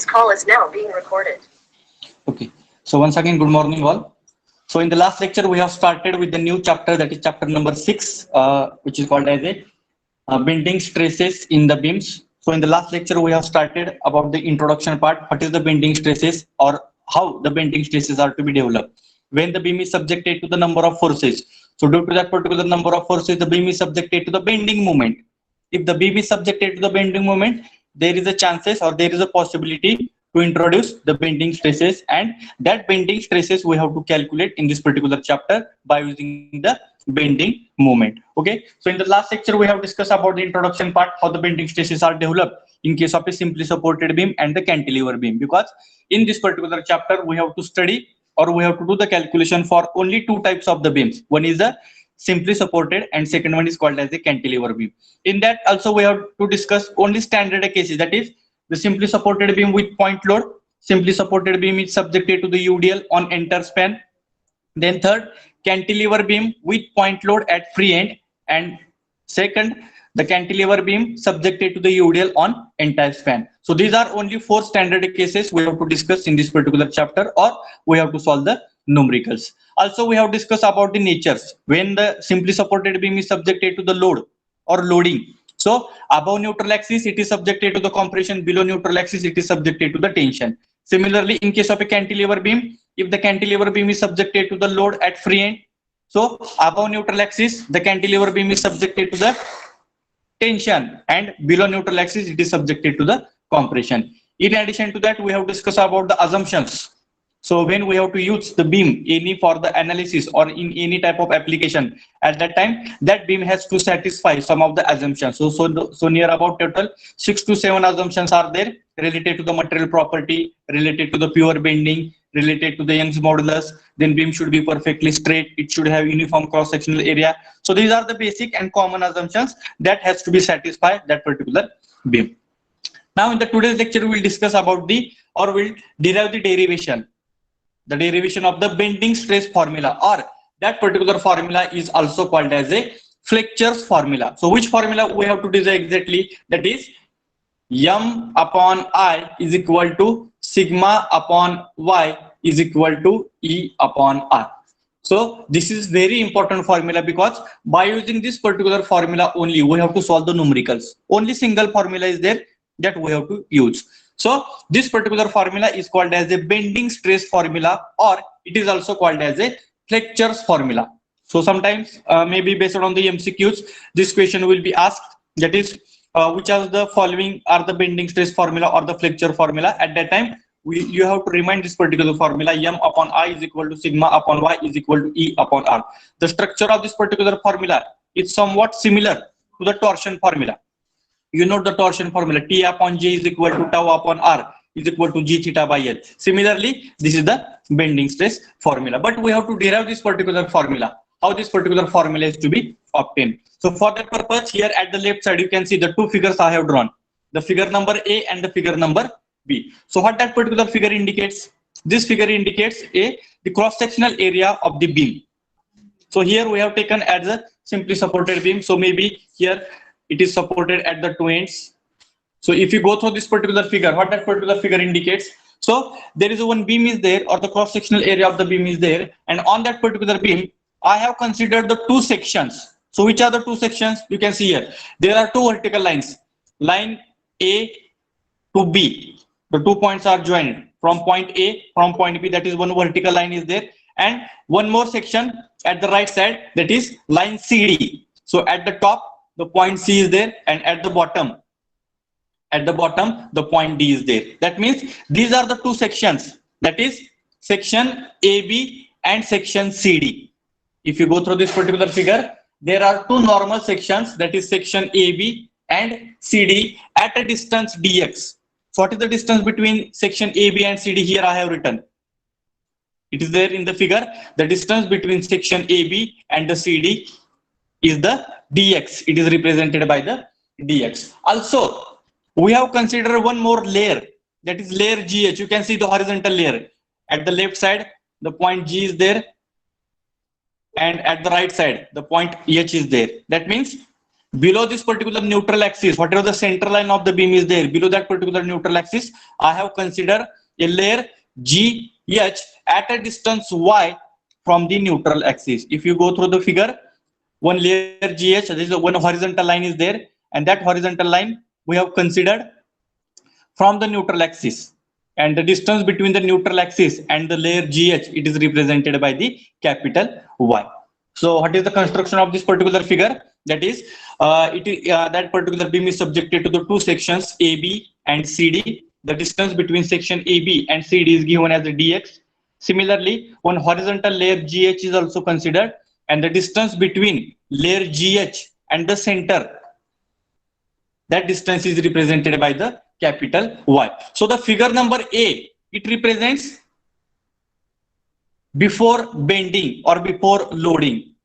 This call is now being recorded. Okay. So once again, good morning all. So in the last lecture, we have started with the new chapter, that is chapter number 6, which is called as a bending stresses in the beams. So in the last lecture, we have started about the introduction part. What is the bending stresses, or how the bending stresses are to be developed when the beam is subjected to the number of forces. So due to that particular number of forces, the beam is subjected to the bending moment. If the beam is subjected to the bending moment, there is a chances, or there is a possibility to introduce the bending stresses, and that bending stresses we have to calculate in this particular chapter by using the bending moment. Okay, so in the last lecture we have discussed about the introduction part, how the bending stresses are developed in case of a simply supported beam and the cantilever beam, because in this particular chapter we have to study, or we have to do the calculation for only two types of the beams. One is the simply supported and second one is called as the cantilever beam. In that also we have to discuss only standard cases, that is the simply supported beam with point load. Simply supported beam is subjected to the UDL on entire span. Then third, cantilever beam with point load at free end, and second, the cantilever beam subjected to the UDL on entire span. So these are only four standard cases we have to discuss in this particular chapter, or we have to solve the numericals. Also we have discussed about the natures when the simply supported beam is subjected to the load or loading. So above neutral axis it is subjected to the compression, below neutral axis it is subjected to the tension. Similarly, in case of a cantilever beam, if the cantilever beam is subjected to the load at free end, so above neutral axis the cantilever beam is subjected to the tension, and below neutral axis it is subjected to the compression. In addition to that, we have discussed about the assumptions. So when we have to use the beam any for the analysis or in any type of application, at that time that beam has to satisfy some of the assumptions. So near about total 6 to 7 assumptions are there related to the material property, related to the pure bending, related to the Young's modulus. Then beam should be perfectly straight, it should have uniform cross sectional area. So these are the basic and common assumptions that has to be satisfied that particular beam. Now in the today's lecture we will discuss about the, or will derive the derivation of the bending stress formula, or that particular formula is also called as a Fletcher's formula. So which formula we have to derive exactly? That is M upon I is equal to sigma upon Y is equal to E upon R. So this is very important formula, because by using this particular formula only we have to solve the numericals. Only single formula is there that we have to use. So this particular formula is called as a bending stress formula, or it is also called as a Fletcher's formula. So sometimes maybe based on the MCQs, this question will be asked, that is which of the following are the bending stress formula or the Fletcher formula. At that time you have to remind this particular formula: M upon I is equal to sigma upon Y is equal to E upon R. The structure of this particular formula is somewhat similar to the torsion formula. You know the torsion formula, T upon J is equal to tau upon R is equal to G theta by L. Similarly, this is the bending stress formula, but we have to derive this particular formula, how this particular formula is to be obtained. So for that purpose, here at the left side you can see the two figures I have drawn, the figure number A and the figure number B. So what that particular figure indicates? This figure indicates the cross sectional area of the beam. So here we have taken as a simply supported beam, so maybe here it is supported at the two ends. So if you go through this particular figure, what that particular figure indicates, so there is one beam is there, or the cross sectional area of the beam is there, and on that particular beam I have considered the two sections. So which are the two sections? You can see here there are two vertical lines, line A to B. The 2 points are joined from point A from point B, that is one vertical line is there, and one more section at the right side, that is line CD. So at the top the point C is there, and at the bottom the point D is there. That means these are the two sections, that is section AB and section CD. If you go through this particular figure, there are two normal sections, that is section AB and CD at a distance dx. So what is the distance between section AB and CD? Here I have written, it is there in the figure. The distance between section AB and the CD is the dx. It is represented by the dx. Also we have considered one more layer, that is layer GH. You can see the horizontal layer. At the left side the point G is there, and at the right side the point H is there. That means below this particular neutral axis, whatever the center line of the beam is there, below that particular neutral axis, I have considered a layer GH at a distance y from the neutral axis. If you go through the figure, one layer GH, there is one horizontal line is there, and that horizontal line we have considered from the neutral axis, and the distance between the neutral axis and the layer GH, it is represented by the capital Y. So what is the construction of this particular figure? That is, that particular beam is subjected to the two sections AB and CD. The distance between section AB and CD is given as the dx. Similarly, one horizontal layer GH is also considered, and the distance between layer GH and the center, that distance is represented by the capital Y. So the figure number A, it represents before bending or before loading.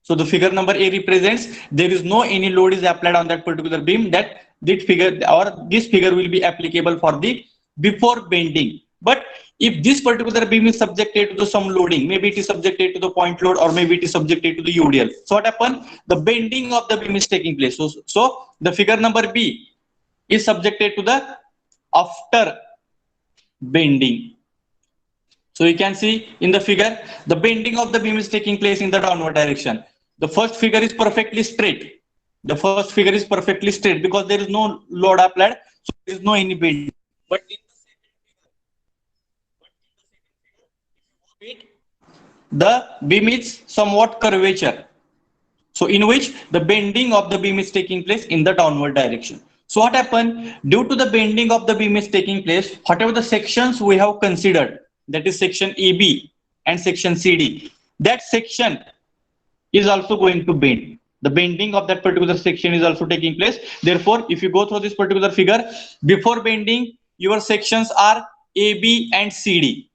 So the figure number A represents there is no any load is applied on that particular beam, that this figure or this figure will be applicable for the before bending. But if this particular beam is subjected to some loading, maybe it is subjected to the point load, or maybe it is subjected to the UDL. So what happens? The bending of the beam is taking place. So the figure number B is subjected to the after bending. So you can see in the figure, the bending of the beam is taking place in the downward direction. The first figure is perfectly straight. The first figure is perfectly straight because there is no load applied, so there is no any bending. But in the second figure, the beam is somewhat curvature. So in which the bending of the beam is taking place in the downward direction. So what happened? Due to the bending of the beam is taking place, whatever the sections we have considered, that is section AB and section CD, that section is also going to bend. The bending of that particular section is also taking place. Therefore, if you go through this particular figure, before bending, your sections are AB and CD,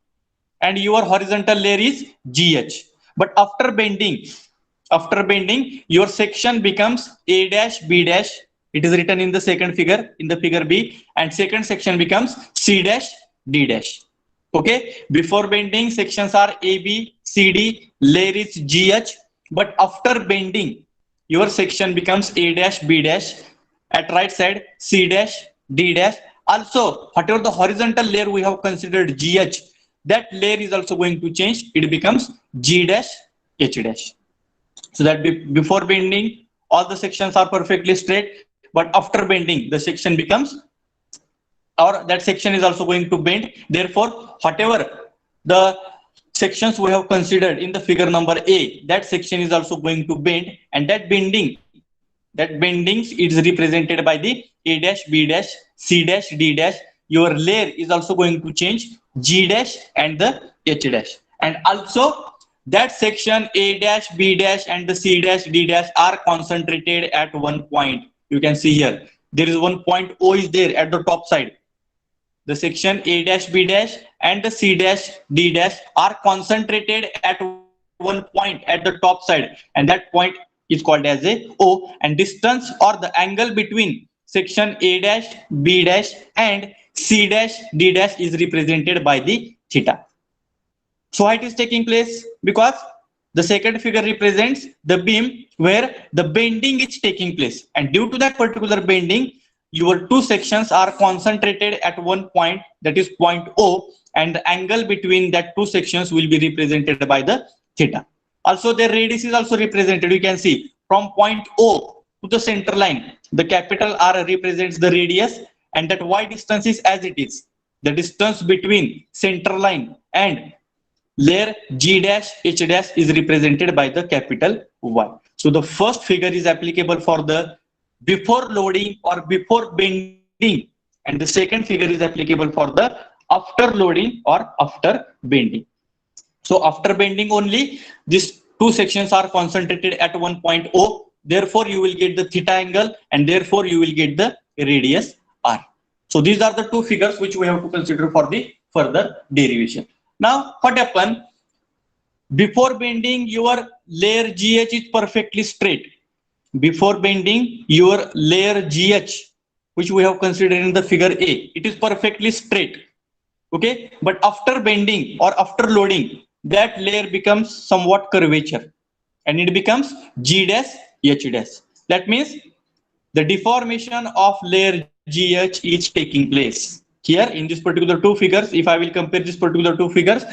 and your horizontal layer is GH. But after bending, your section becomes A dash B dash. It is written in the second figure, in the figure B, and second section becomes C dash D dash. Okay, before bending, sections are A, B, C, D, layer is GH, but after bending, your section becomes A dash B dash, at right side C dash D dash. Also, whatever the horizontal layer we have considered GH, that layer is also going to change. It becomes G dash H dash. So that before bending, all the sections are perfectly straight, but after bending, the section becomes, or that section is also going to bend. Therefore, whatever the sections we have considered in the figure number A, that section is also going to bend, and that bendings is represented by the A dash B dash C dash D dash. Your layer is also going to change, G dash and the H dash, and also that section A dash B dash and the C dash D dash are concentrated at one point. You can see here there is one point O is there at the top side. The section A dash B dash and the C dash D dash are concentrated at one point at the top side, and that point is called as a O, and distance or the angle between section A dash B dash and C dash D dash is represented by the theta. So why it is taking place? Because the second figure represents the beam where the bending is taking place, and due to that particular bending, your two sections are concentrated at one point, that is point O, and the angle between that two sections will be represented by the theta. Also, their radius is also represented. You can see from point O to the center line, the capital R represents the radius, and that Y distance is as it is. The distance between center line and layer G dash H dash is represented by the capital Y. So the first figure is applicable for the before loading or before bending, and the second figure is applicable for the after loading or after bending. So after bending only, these two sections are concentrated at one point O. Therefore, you will get the theta angle, and therefore you will get the radius R. So these are the two figures which we have to consider for the further derivation. Now, what happened? Before bending, your layer GH is perfectly straight. Before bending, your layer GH, which we have considered in the figure A, it is perfectly straight. Okay, but after bending or after loading, that layer becomes somewhat curvature, and it becomes G dash H dash. That means the deformation of layer GH is taking place. Here in this particular two figures, if I will compare this particular two figures,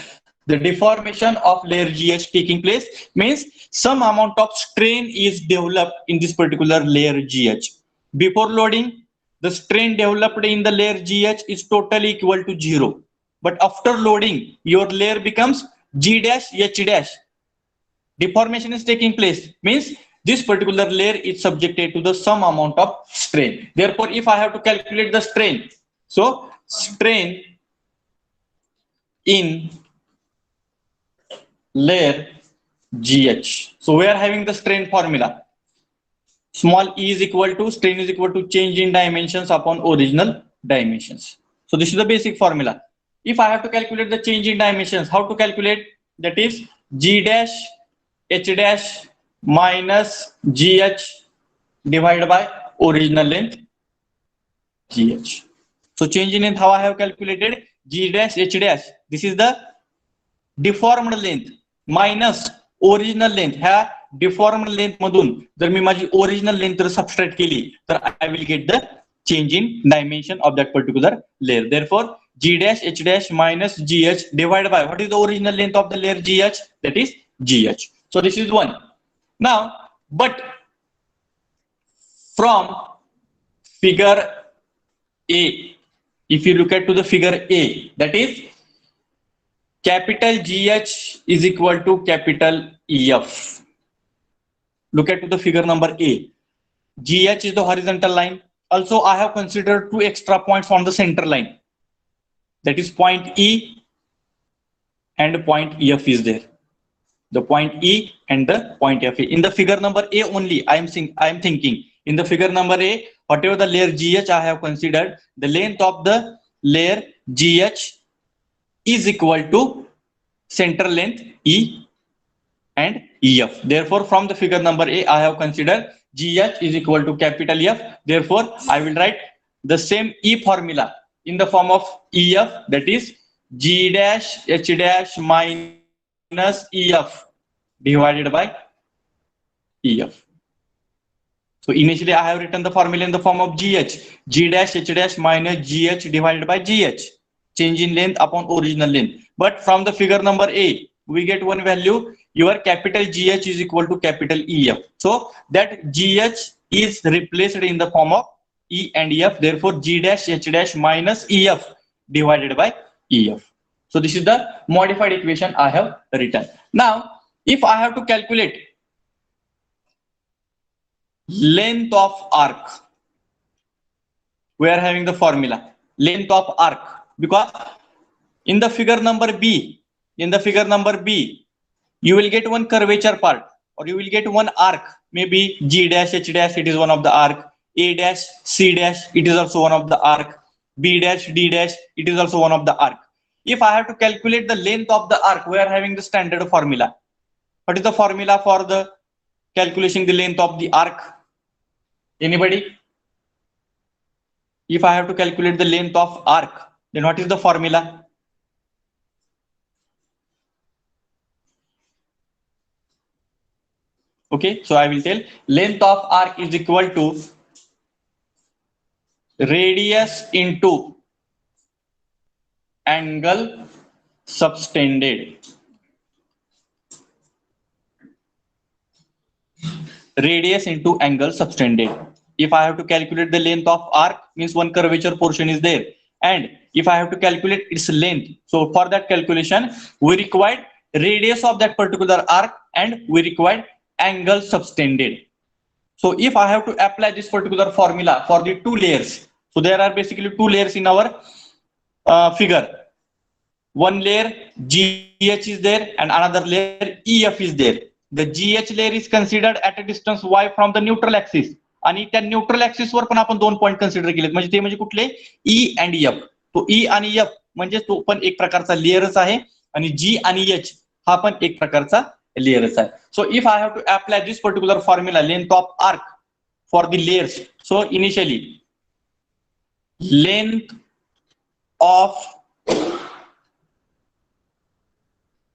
the deformation of layer GH taking place means some amount of strain is developed in this particular layer GH. Before loading, the strain developed in the layer GH is totally equal to 0. But after loading, your layer becomes G dash H dash. Deformation is taking place means this particular layer is subjected to the some amount of strain. Therefore, if I have to calculate the strain, so strain in layer GH. So we are having the strain formula. Small e is equal to strain is equal to change in dimensions upon original dimensions. So this is the basic formula. If I have to calculate the change in dimensions, how to calculate? That is G dash H dash minus GH divided by original length GH. So change in length, how I have calculated? G dash H dash. This is the deformed length minus original length. ह्या deformed length मधून जर मी माझी original length जर subtract केली तर I will get the change in dimension of that particular layer. Therefore, G dash H dash minus GH divided by what is the original length of the layer GH? That is GH. So this is one. Now, but from figure A, if you look at to the figure A, that is capital GH is equal to capital EF. Look at to the figure number A. GH is the horizontal line. Also, I have considered two extra points on the center line. That is point E and point EF is there. The point E and the point F. In the figure number A only, I am thinking. In the figure number A, whatever the layer GH I have considered, the length of the layer GH is equal to center length E and EF. Therefore, from the figure number A, I have considered GH is equal to capital F. Therefore, I will write the same E formula in the form of EF, that is G dash H dash minus EF divided by EF. So initially I have written the formula in the form of GH, G dash H dash minus GH divided by GH, change in length upon original length. But from the figure number A, we get one value, your capital GH is equal to capital EF. So that GH is replaced in the form of E and EF. Therefore, G dash H dash minus EF divided by EF. So this is the modified equation I have written. Now, if I have to calculate length of arc, we are having the formula length of arc, because in the figure number B, you will get one curvature part, or you will get one arc, maybe G dash H dash, it is one of the arc, A dash C dash, it is also one of the arc, B dash D dash, it is also one of the arc. If I have to calculate the length of the arc, we are having the standard formula. What is the formula for the calculation the length of the arc? Anybody? If I have to calculate the length of arc, then what is the formula? Okay, so I will tell length of arc is equal to radius into angle subtended. Radius into angle subtended. If I have to calculate the length of arc, means one curvature portion is there, and if I have to calculate its length, so for that calculation we required radius of that particular arc and we required angle subtended. So if I have to apply this particular formula for the two layers, so there are basically two layers in our figure. One layer GH is there and another layer EF is there. The GH layer is considered at a distance y from the neutral axis, आणि त्या neutral axis वर पण आपण दोन point consider केलेत, म्हणजे ते म्हणजे कुठले ई अँड एफ. तो ई आणि एफ म्हणजे तो पण एक प्रकारचा लेयरच आहे, आणि जी आणि एच हा पण एक प्रकारचा लेयरच आहे. So if I have to apply this particular formula length of arc for the layers, so initially length of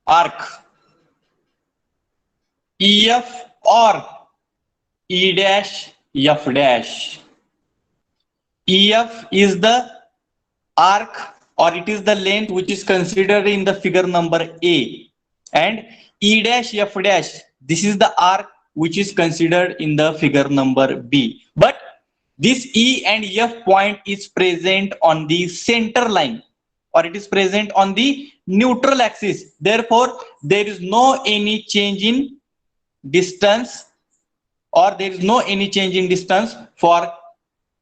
arc EF or E dash F dash. EF is the arc, or it is the length which is considered in the figure number A, and E dash F dash, this is the arc which is considered in the figure number B. But this E and F point is present on the center line, or it is present on the neutral axis. Therefore, there is no any change in distance, or there is no any change in distance for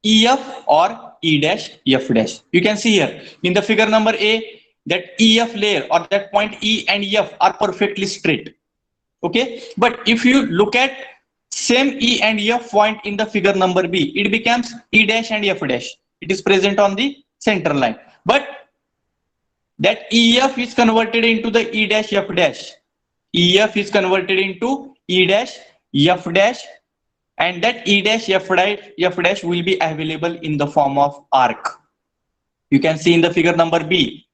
EF or E dash F dash. You can see here in the figure number A that EF layer, or that point E and F, are perfectly straight. Okay, but if you look at same E and F point in the figure number B, it becomes E dash and F dash. It is present on the center line, but that EF is converted into the E dash F dash. EF is converted into E dash F dash, and that E dash F dash will be available in the form of arc. You can see in the figure number B,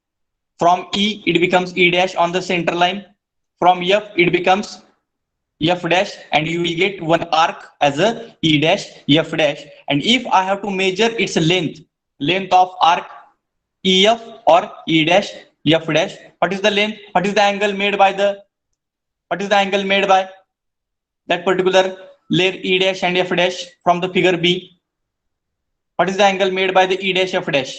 from E it becomes E dash on the center line, from F it becomes F dash, and you will get one arc as a E dash F dash. And if I have to measure its length of arc EF or E dash F dash, what is the length? What is the angle made by that particular layer E dash and F dash from the figure B? What is the angle made by the E dash F dash?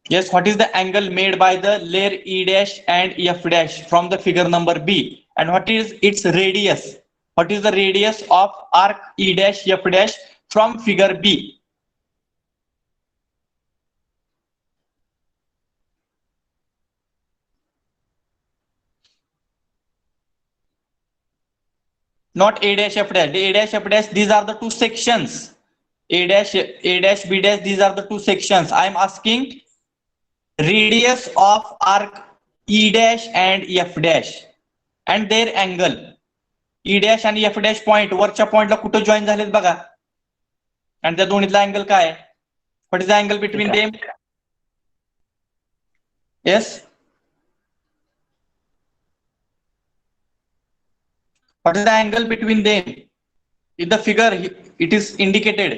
Yes, what is the angle made by the layer E dash and F dash from the figure number B? And what is its radius? What is the radius of arc E dash F dash from figure B? Not A dash F dash. The A dash F dash, these are the two sections. A dash B dash, these are the two sections. I am asking radius of arc E dash and F dash and their angle. E dash आणि F dash point वरच्या पॉइंटला कुठं join झालेत बघा, आणि त्या दोन्हीतला angle काय आहे? What is the angle between them? Yes, what is the angle between them? In the figure it is indicated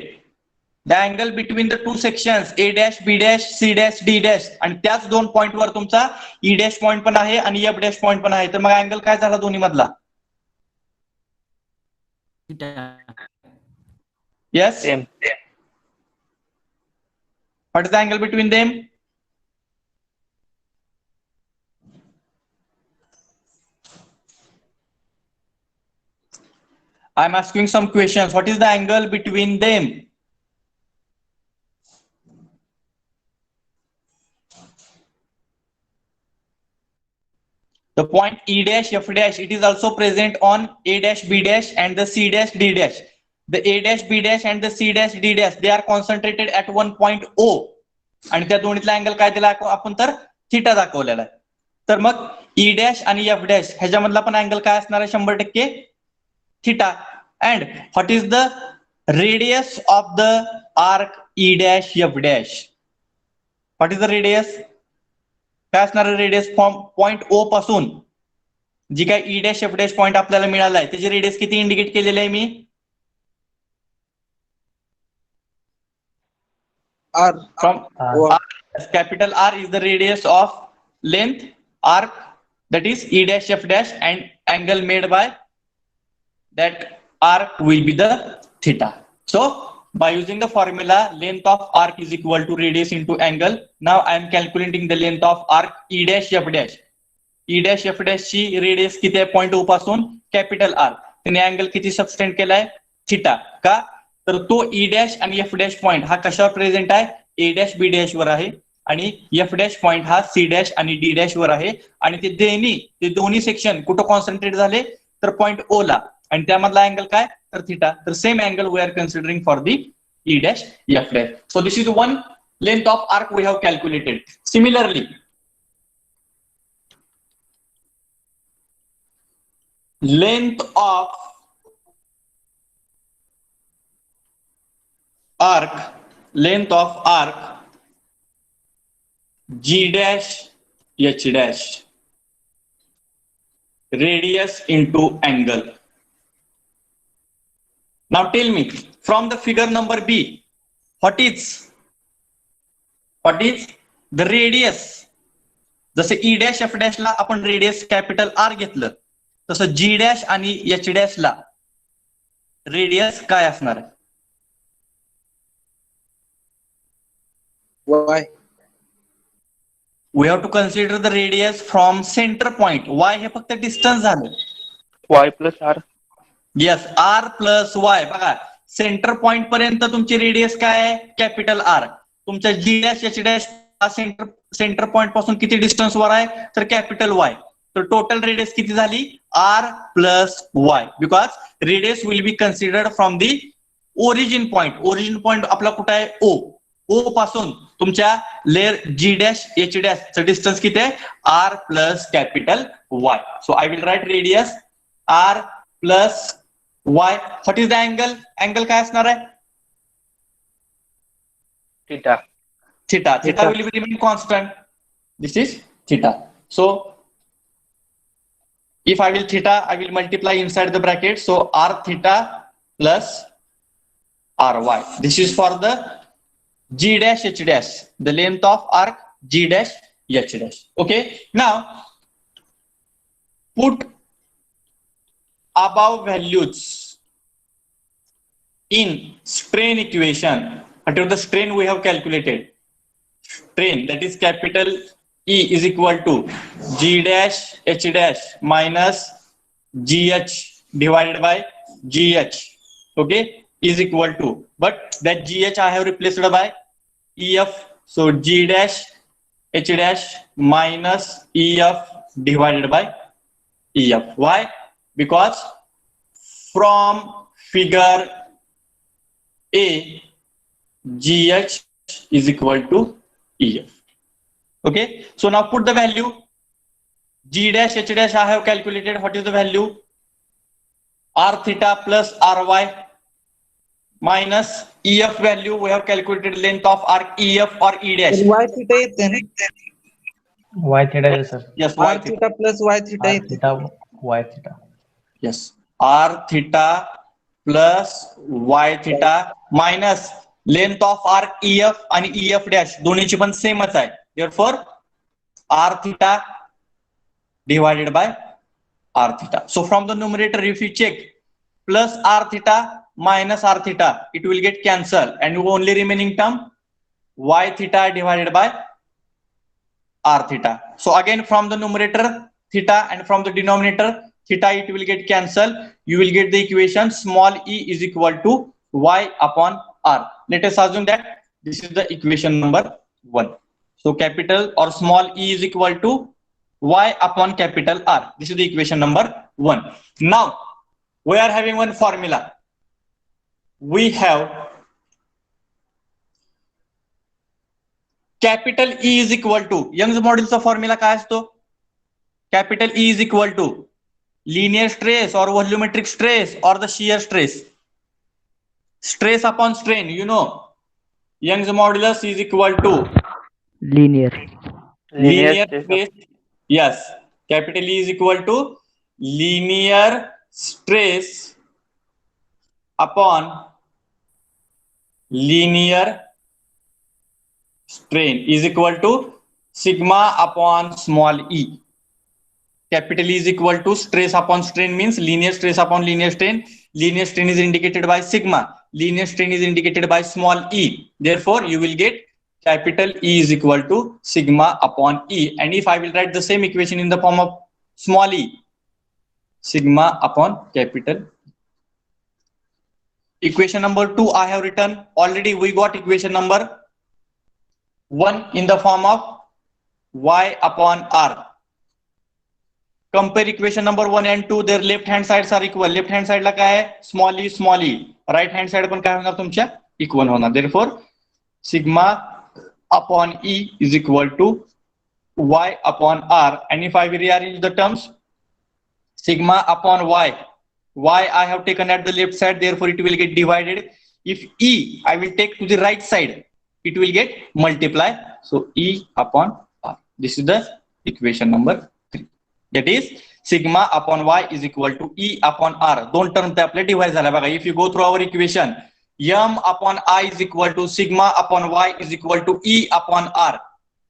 the angle between the two sections A dash B dash C dash D dash, आणि त्याच दोन point वर तुमचा E dash point पण आहे आणि F dash point पण आहे. तर मग अँगल काय झाला दोन्ही मधला? Yes, same. What is the angle between them? I am asking some questions. What is the angle between them? The point E dash F dash, it is also present on A dash B dash and the C dash D dash. The A dash B dash and the C dash D dash, they are concentrated at one point O, आणि त्या दोन्हीतला angle काय दिला आपण? तर theta दाखवलेला आहे. तर मग E dash आणि F dash ह्याच्यामधला पण अँगल काय असणार आहे? 100% theta. And what is the radius of the arc E dash F dash? What is the radius? काय असणार रेडियस फ्रॉम पॉइंट O पासून जी काय E dash F dash point आपल्याला मिळाला आहे त्याची रेडियस किती इंडिकेट केलेली आहे मी? R. From R. Capital R is the radius of length arc, that is E dash F dash, and angle made by that arc will be the theta. So by using the formula length of arc is equal to radius into angle, now I am calculating the length of arc E dash F dash. E dash F dash ची radius किती आहे point O पासून? Capital R. त्याने angle किती subtended केलाय? Theta. का? तर तो E dash आणि F dash पॉइंट हा कशावर प्रेझेंट आहे? A dash B dash वर आहे, आणि F dash पॉइंट हा C dash आणि D dash वर आहे, आणि ते दोन्ही सेक्शन कुठं कॉन्सन्ट्रेट झाले? तर पॉइंट O ला, आणि त्यामधला अँगल काय? तर थिटा. तर same angle we are considering for the E dash F dash. So this is one length of arc we have calculated. Similarly, length of arc G dash H dash. radius into angle. Now tell me, from the figure number B, what is the radius? जसे E dash F dash ला आपण radius capital R घेतलं, तसं G dash आणि H dash ला radius काय असणार आहे? Y. We have to consider the radius from center point. Y हे फक्त distance झालं. Y plus R. Yes, R plus Y. बघा, सेंटर पॉइंट पर्यंत तुमची रेडियस काय आहे? Capital R. तुमच्या G dash H dash centre point पासून किती डिस्टन्स वर आहे? तर कॅपिटल Y. तर टोटल रेडियस किती झाली? R plus Y. Because radius will be considered from the origin point. Origin point आपला कुठे आहे? O पासून तुमच्या layer G dash H dash च डिस्टन्स किती आहे? R plus capital Y. So I will write radius R plus Y. What is the angle? Angle काय असणार आहे? Theta. Theta will be remain constant. This is theta. So if I will theta, I will multiply inside the bracket. So R theta plus RY. This is for the G dash H dash, the length of arc G dash H dash. Okay. Now put above values in strain equation. Whatever the strain we have calculated, strain, that is capital E is equal to G dash H dash minus GH divided by GH. Okay, is equal to, but that GH I have replaced by EF. So G dash H dash minus EF divided by EF. Why? Because from figure A, GH is equal to EF. Okay, so now put the value. G dash H dash I have calculated. What is the value? R theta plus RY minus EF value. We have calculated length of arc EF or E dash. Y theta येते ना? Y theta is sir. Yes, R Y theta. theta plus Y theta R येते. theta, Y theta. Yes, R theta plus Y theta minus length of arc EF and EF dash दोन्हीची पण सेमच आहे. Therefore R theta divided by R theta. So from the numerator, if you check plus R theta minus R theta, it will get cancelled and only remaining term Y theta divided by R theta. So again from the numerator theta and from the denominator theta, it will get cancelled. You will get the equation small e is equal to Y upon R. Let us assume that this is the equation number 1. So capital or small e is equal to Y upon capital R. This is the equation number 1. Now we are having one formula. We have capital E is equal to, Young's model चा formula काय असतो? Capital E is equal to linear stress or volumetric stress or the shear stress. Stress upon strain, you know, Young's modulus is equal to Linear. linear stress. Yes, capital E is equal to linear stress upon linear strain is equal to sigma upon small e. Capital E is equal to stress upon strain means linear stress upon linear strain. Linear strain is indicated by sigma. Linear strain is indicated by small e. Therefore, you will get capital E is equal to sigma upon E. And if I will write the same equation in the form of small e, sigma upon capital. Equation number 2 I have written. Already we got equation number 1 in the form of Y upon R. Compare equation number 1 and 2. Their left hand sides are equal. Left hand side ला काय आहे? Small e. Right hand side पण काय होणार तुमच्या? Equal होणार. Therefore, sigma upon E is equal to Y upon R. And if I will rearrange the terms, sigma upon Y. Y I have taken at the left side, therefore it will get divided. If E I will take to the right side, it will get multiply. So E upon R. This is the equation number 3. That is sigma upon y is equal to E upon R. दोन term ते आपले divide झाला बघा. If you go through our equation, m upon I is equal to sigma upon y is equal to E upon R.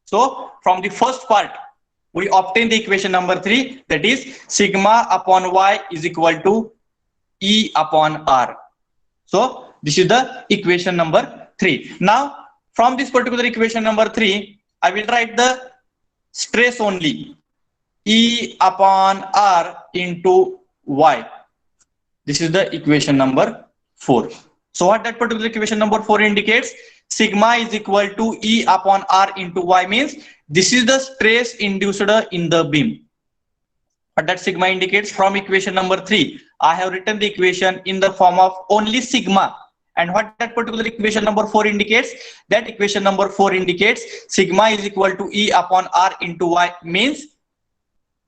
So from the first part, we obtain the equation number 3, that is sigma upon y is equal to E upon R. So this is the equation number 3. Now from this particular equation number 3, I will write the stress only. E upon R into y. This is the equation number 4. So what that particular equation number 4 indicates, sigma is equal to E upon R into y means this is the stress induced in the beam. What that sigma indicates, from equation number 3, I have written the equation in the form of only sigma. And what that particular equation number 4 indicates, that equation number 4 indicates sigma is equal to E upon R into y means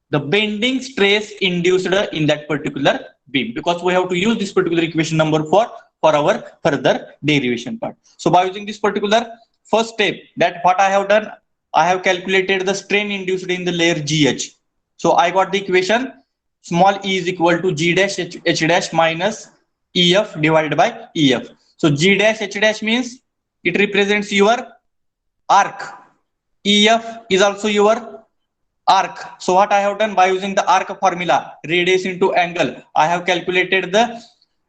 the bending stress induced in that particular beam, because we have to use this particular equation number 4 for our further derivation part. So by using this particular first step, that what I have done, I have calculated the strain induced in the layer GH. So I got the equation small e is equal to G dash H dash minus EF divided by EF. So G dash H dash means it represents your arc. EF is also your arc. So what I have done, by using the arc formula, radius into angle, I have calculated the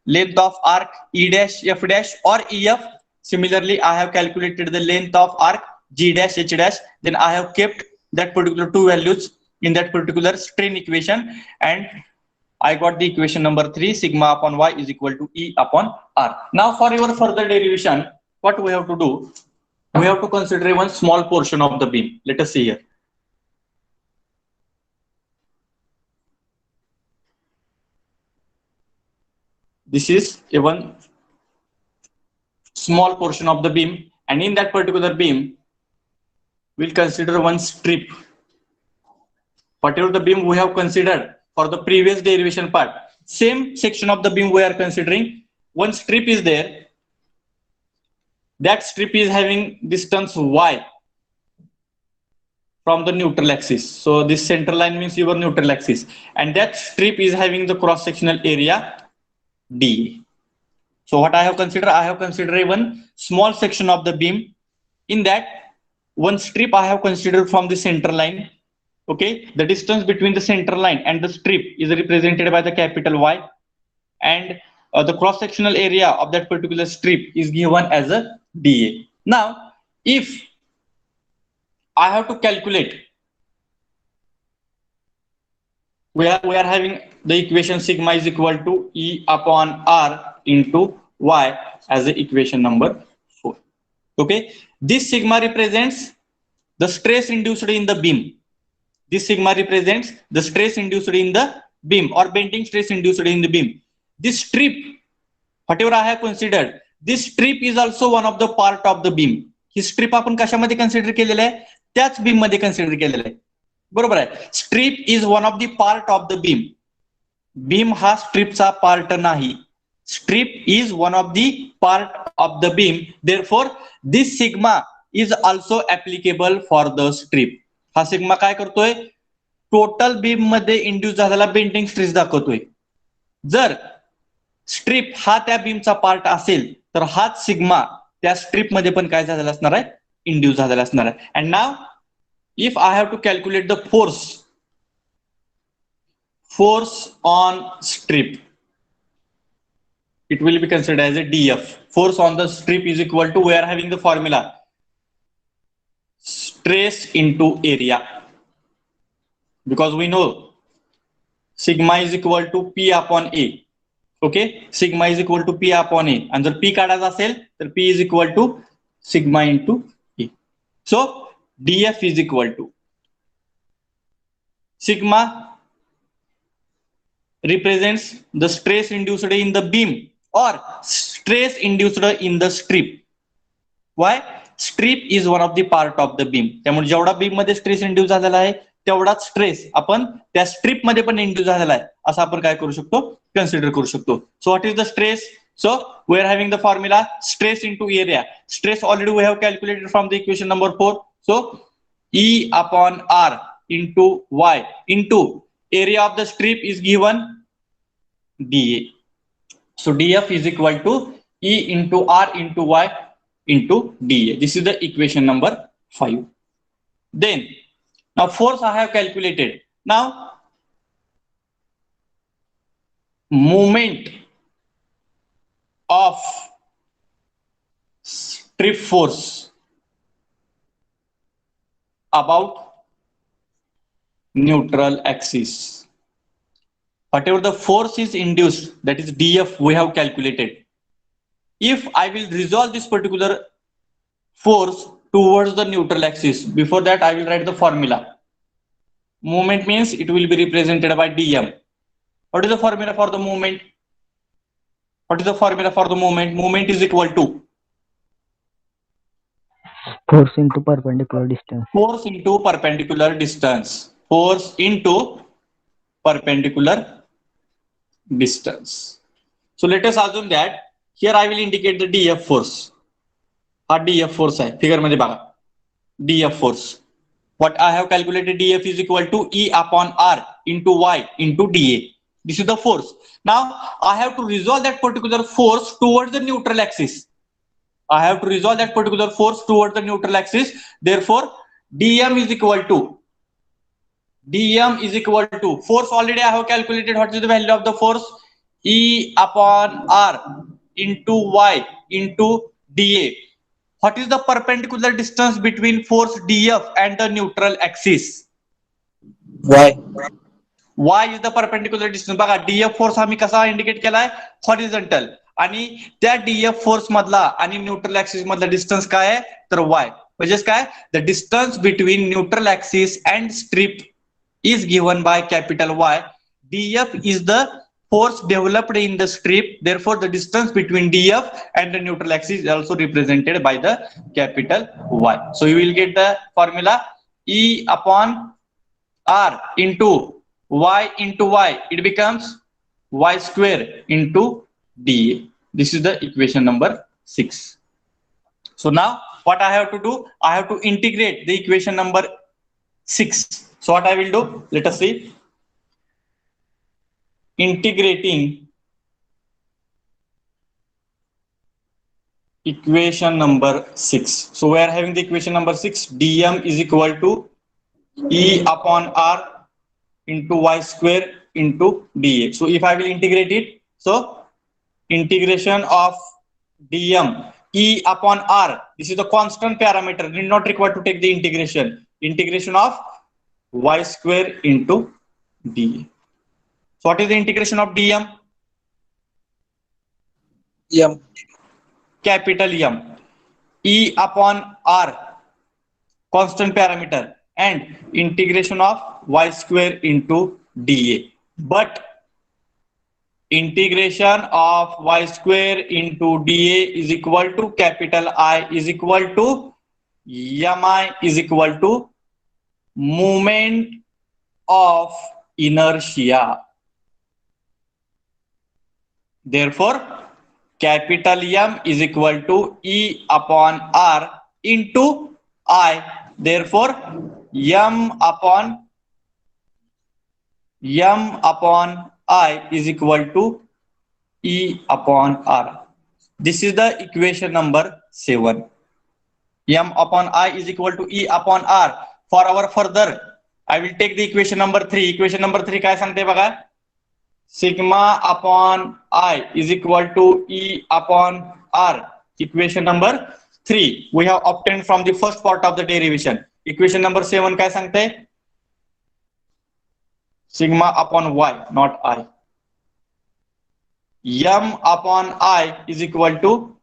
length of arc E dash F dash or EF. Similarly, I have calculated the length of arc G dash H dash. Then I have kept that particular two values in that particular strain equation, and I got the equation number 3, sigma upon y is equal to E upon R. Now for your further derivation, what we have to do, we have to consider one small portion of the beam. Let us see here. This is a one small portion of the beam, and in that particular beam, we'll consider one strip. Whatever the beam we have considered for the previous derivation part, same section of the beam we are considering. One strip is there. That strip is having distance y from the neutral axis. So this center line means your neutral axis, and that strip is having the cross-sectional area D. So what I have considered, I have considered one small section of the beam. In that one strip I have considered from the center line. Okay, the distance between the center line and the strip is represented by the capital Y, and the cross-sectional area of that particular strip is given as a dA. Now, if I have to calculate, we are having the equation sigma is equal to E upon R into Y as the equation number 4. Okay, this sigma represents the stress induced in the beam. This sigma represents the stress induced in the beam or bending stress induced in the beam. This strip, whatever I have considered, this strip is also one of the part of the beam. He strip आपण कशामध्ये consider केलेलं आहे, त्याच beam मध्ये consider केलेलं आहे. बरोबर आहे. Strip is one of the part of the beam. Beam हा strip चा part नाही. Strip is one of the part of the beam. Therefore, this sigma is also applicable for the strip. हा sigma काय करतोय, total beam मध्ये induce झालेला bending stress दाखवतोय. जर स्ट्रिप हा त्या बीमचा पार्ट असेल तर हाच सिग्मा त्या स्ट्रिप मध्ये पण काय झालेला असणार आहे, इंड्यूस झालेला असणार आहे. And now if I have to calculate the force on strip, it will be considered as a DF. Force on the strip is equal to, we are having the formula, stress into area, because we know sigma is equal to P upon A. Okay, sigma is equal to P upon A, and जर P काढायचा असेल तर P is equal to sigma into A. So DF is equal to sigma represents the stress induced in the beam or stress induced in the strip. Why? Strip is one of the part of the beam. त्यामुळे जेवढा beam मध्ये stress induce झालेला आहे तेवढाच stress आपण त्या strip मध्ये पण इंड्यूस झालेला आहे असं आपण काय करू शकतो, कन्सिडर करू शकतो. So what is the stress? So we are having the formula stress into area. Stress already we have calculated from the equation number 4. सो E upon R into Y into area of the strip is given dA. So dF is equal to E into R into Y into dA. This is the equation number 5. Then now force I have calculated. Now moment of strip force about neutral axis. Whatever the force is induced, that is dF, we have calculated. If I will resolve this particular force towards the neutral axis, before that I will write the formula. Moment means it will be represented by dm. What is the formula for the moment? What is the formula for the moment? Moment is equal to Force into perpendicular distance. force into perpendicular distance. Force into perpendicular distance. So let us assume that here I will indicate the df force. हा df force आहे figure मध्ये बघा df force. What I have calculated df is equal to E upon R into Y into dA. This is the force. Now I have to resolve that particular force towards the neutral axis. I have to resolve that particular force towards the neutral axis. Therefore, dm is equal to force. Already I have calculated what is the value of the force. E upon R into Y into dA. What is the perpendicular distance between force dF and the neutral axis? Y. Y is the perpendicular distance. बघा dF force आम्ही कसा indicate केलाय horizontal आणि त्या dF force मधला आणि neutral axis मधला distance काय आहे तर y. म्हणजेच काय the distance between neutral axis and strip is given by capital Y. dF is the force developed in the strip. Therefore, the distance between dF and the neutral axis is also represented by the capital Y. So you will get the formula E upon R into Y into Y. It becomes Y square into dA. This is the equation number 6. So now what I have to do? I have to integrate the equation number 6. So what I will do? Let us see. Integrating equation number 6. So we are having the equation number 6. dm is equal to E upon R into Y square into dA. So if I will integrate it, so integration of dm E upon R, this is the constant parameter, did not require to take the integration. Integration of Y square into dA. So what is the integration of dm? M. Capital M. E upon R, constant parameter, and integration of Y square into dA. But integration of Y square into dA is equal to capital I is equal to mi is equal to moment of inertia. Therefore, capital M is equal to E upon R into I. Therefore, M upon I is equal to E upon R. This is the equation number 7. M upon I is equal to E upon R. For our further, I will take the equation number 3. Equation number 3 काय सांगते बघा? Sigma upon I is equal to E upon R. Equation number 3 we have obtained from the first part of the derivation. Equation number 7 काय सांगते? Sigma upon Y, not I. M upon I is equal to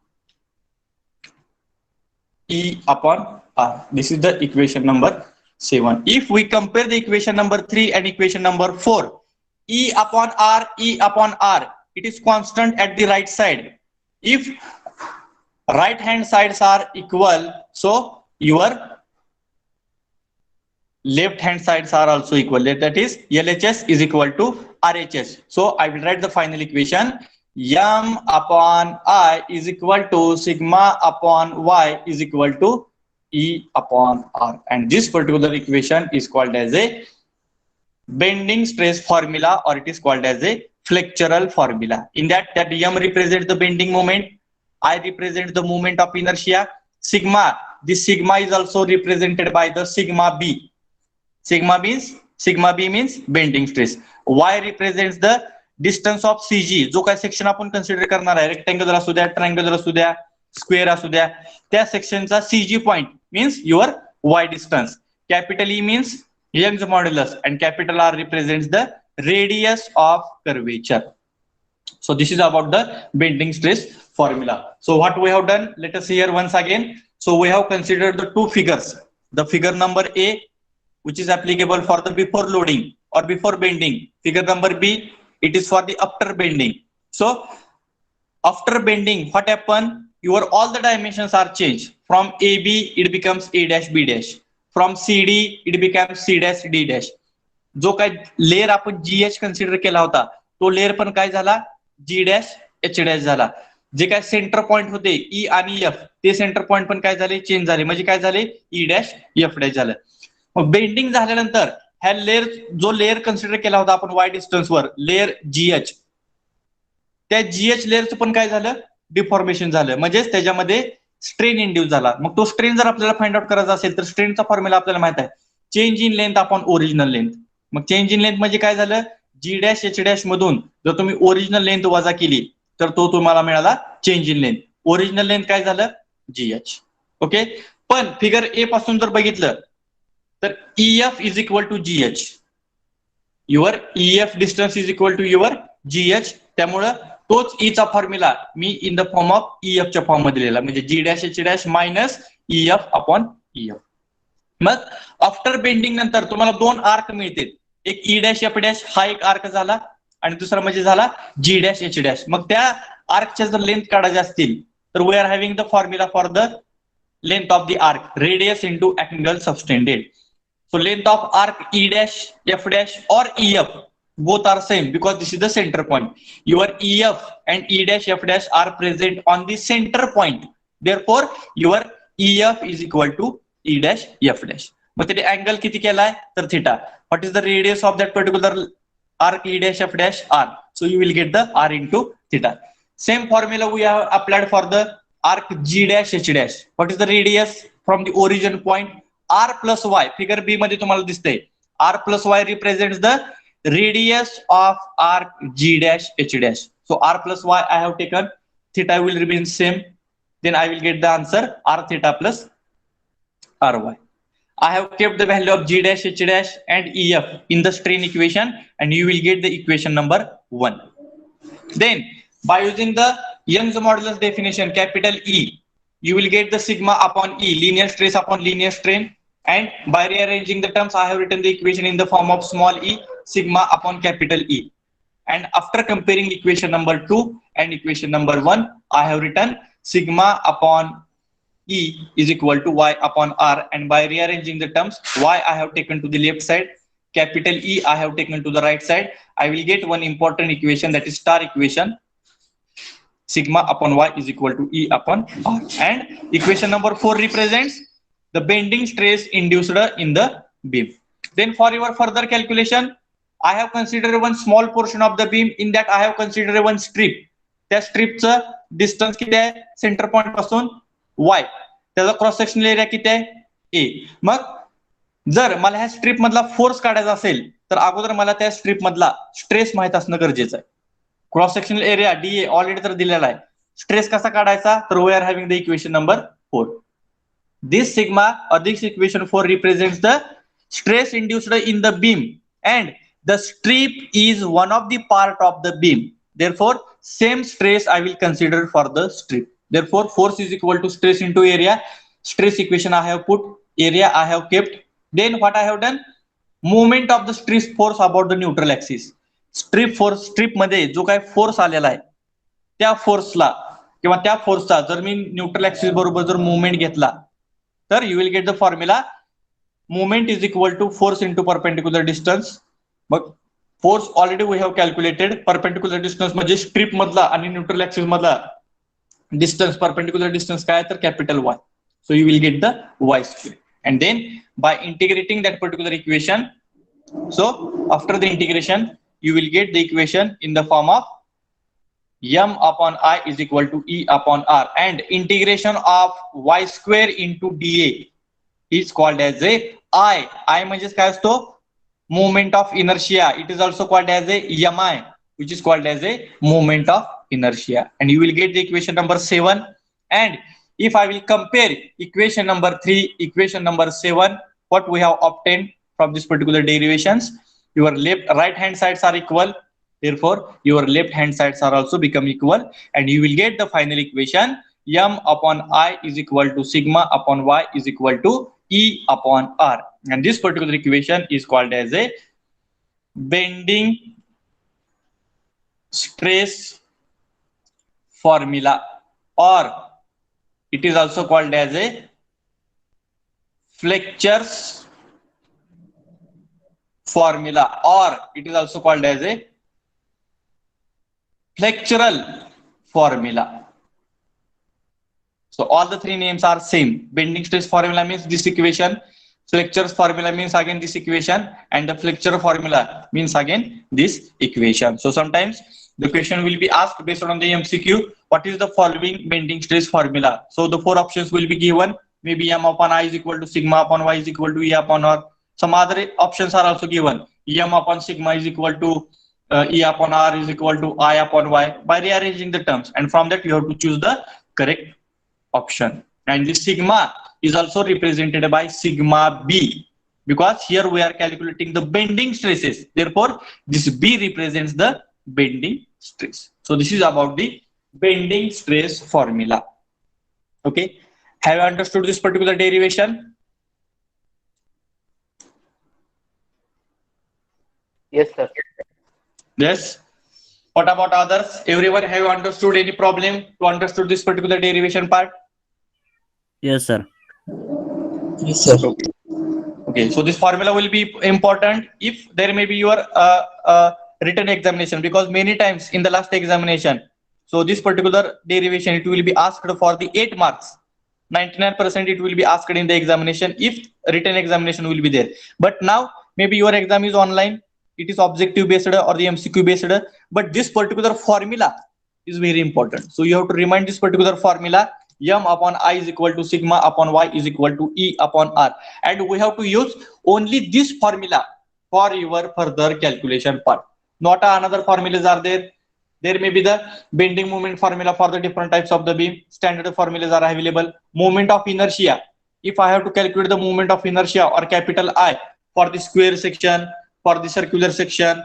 E upon R. This is the equation number 7. If we compare the equation number 3 and equation number 4, E upon R, it is constant at the right side. If right hand sides are equal, so your left hand sides are also equal. That is LHS is equal to RHS. So I will write the final equation. M upon I is equal to sigma upon Y is equal to E upon R. And this particular equation is called as a bending stress formula, or it is called as a flexural formula. In that m represents the bending moment, I represent the moment of inertia, sigma, this sigma is also represented by the sigma b. Sigma b means bending stress. Y represents the distance of CG, जो काय section आपण consider करणार आहे, rectangle असू द्या, triangle असू द्या, square असू द्या, त्या सेक्शनचा CG point means your Y distance. Capital E means Young's modulus, and capital R represents the radius of curvature. So this is about the bending stress formula. So what we have done, let us see here once again. So we have considered the two figures. The figure number A, which is applicable for the before loading or before bending. Figure number B, it is for the after bending. So after bending, what happened? Your all the dimensions are changed. From AB, it becomes A dash B dash. From CD, it becomes C dash D dash. जो काय layer आपण GH consider केला होता, तो layer पण काय झाला, G dash H dash झाला. जे काय सेंटर पॉइंट होते E आणि F, ते सेंटर पॉइंट पण काय झाले, चेंज झाले. म्हणजे काय झाले, E डॅश F डॅश झालं. मग बेंडिंग झाल्यानंतर ह्या लेअर, जो लेअर कन्सिडर केला होता आपण Y डिस्टन्स वर, लेअर GH, त्या GH लेअरचं पण काय झालं, डिफॉर्मेशन झालं. म्हणजेच त्याच्यामध्ये स्ट्रेन इंड्यूस झाला. मग तो स्ट्रेन जर आपल्याला फाइंड आउट करायचा असेल तर स्ट्रेनचा फॉर्म्युला आपल्याला माहित आहे, change in length upon original length. Mug change in length म्हणजे काय झालं, G डॅश H डॅश मधून जर तुम्ही ओरिजिनल लेंथ वजा केली तर तो तुम्हाला मिळाला change in length. Original length काय झालं, GH. ओके. पण फिगर ए पासून जर बघितलं तर EF is equal to GH. Your EF distance is equal to your GH. त्यामुळं तोच E चा फॉर्म्युला मी in the form of EF च्या फॉर्म मध्ये लिहिला, म्हणजे G dash H dash minus EF upon EF. मग आफ्टर बेंडिंग नंतर तुम्हाला दोन आर्क मिळतील. एक E डॅश F डॅश हा एक आर्क झाला, आणि दुसरा म्हणजे झाला G डॅश H डॅश. मग त्या आर्कच्या जर लेंथ काढायच्या असतील तर we are having the formula for the length of the arc, radius into angle subtended. So length of arc E dash F dash or EF, both are same because this is the center point. Your EF and E dash F dash are present on the center point. Therefore, your EF is equal to E dash F dash. मग ते angle किती केलाय तर theta. What is the radius of that particular arc E dash F dash? R. So you will get the R into theta. Same formula we have applied for the arc G dash H dash. What is the radius from the origin point? R plus Y. Figure B मध्ये तुम्हाला दिसतंय, R plus Y represents the radius of arc G dash H dash. So R plus Y I have taken, theta will remain same. Then I will get the answer R theta plus RY. I have kept the value of G dash H dash and EF in the strain equation, and you will get the equation number 1. Then by using the Young's modulus definition, capital E, you will get the sigma upon E, linear stress upon linear strain. And by rearranging the terms, I have written the equation in the form of small e, sigma upon capital E. And after comparing equation number 2 and equation number 1, I have written sigma upon E is equal to Y upon R. And by rearranging the terms, Y I have taken to the left side, capital E I have taken to the right side. I will get one important equation, that is star equation. Sigma upon Y is equal to E upon R. And equation number 4 represents the bending stress induced in the beam. Then for your further calculation, I have considered one small portion of the beam. In that I have considered one strip. त्या स्ट्रिपचं distance किती आहे centre point पासून Y, त्याचा cross sectional area किती आहे A. मग जर मला ह्या स्ट्रिप मधला फोर्स काढायचा असेल तर अगोदर मला त्या स्ट्रिप मधला स्ट्रेस माहित असणं गरजेचं आहे. Cross sectional area DA already तर दिलेला आहे. स्ट्रेस कसा काढायचा तर we are having the equation number 4. This sigma or this equation 4 represents the stress induced in the beam, and the strip is one of the part of the beam. Therefore, same stress I will consider for the strip. Therefore, force is equal to stress into area. Stress equation I have put, area I have kept. Then what I have done? Movement of the stress force about the neutral axis. Strip force, strip मध्ये जो काय force आलेला आहे त्या फोर्सला किंवा त्या फोर्सचा जर मी neutral axis बरोबर जर मुवमेंट घेतला तर you will get the formula movement is equal to force into perpendicular distance. Mug force already we have calculated. Perpendicular distance म्हणजे स्ट्रिप मधला आणि न्यूट्रल ऍक्सिस मधला डिस्टन्स, परपेंडिक्युलर डिस्टन्स काय तर capital Y. So you will get the Y square. And then by integrating that particular equation, So after the integration, you will get the equation in the form of m upon I is equal to E upon R, and integration of y square into dA is called as a I म्हणजे काय असतो, moment of inertia. It is also called as a mi, which is called as a moment of inertia, and you will get the equation number 7. And if I will compare equation number 3, equation number 7, what we have obtained from this particular derivations, your right hand sides are equal, therefore your left hand sides are also become equal, and you will get the final equation m upon I is equal to sigma upon y is equal to E upon R, and this particular equation is called as a bending stress formula, or it is also called as a Fletcher's formula, or it is also called as a flexural formula. So all the three names are same. Bending stress formula means this equation, Fletcher's formula means again this equation, and the Fletcher formula means again this equation. So sometimes the question will be asked based on the MCQ, what is the following bending stress formula? So the four options will be given, maybe m upon I is equal to sigma upon y is equal to E upon R. Some other options are also given, m upon sigma is equal to E upon R is equal to I upon y, by rearranging the terms, and from that you have to choose the correct option. And this sigma is also represented by sigma b, because here we are calculating the bending stresses, therefore this b represents the bending stress. So this is about the bending stress formula. Okay, have you understood this particular derivation? Yes, sir. Yes. What about others? Everyone have you understood? Any problem to understood this particular derivation part? Yes, sir. Yes, sir. Okay, so this formula will be important if there may be your written examination, because many times in the last examination, so this particular derivation, it will be asked for the 8 marks. 99% it will be asked in the examination if written examination will be there. But now maybe your exam is online, it is objective based or the MCQ based, but this particular formula is very important. So you have to remind this particular formula, m upon I is equal to sigma upon y is equal to E upon R, and we have to use only this formula for your further calculation part. Not another formulas are there. There may be the bending moment formula for the different types of the beam. Standard formulas are available. Moment of inertia. If I have to calculate the moment of inertia or capital I for the square section, for the circular section,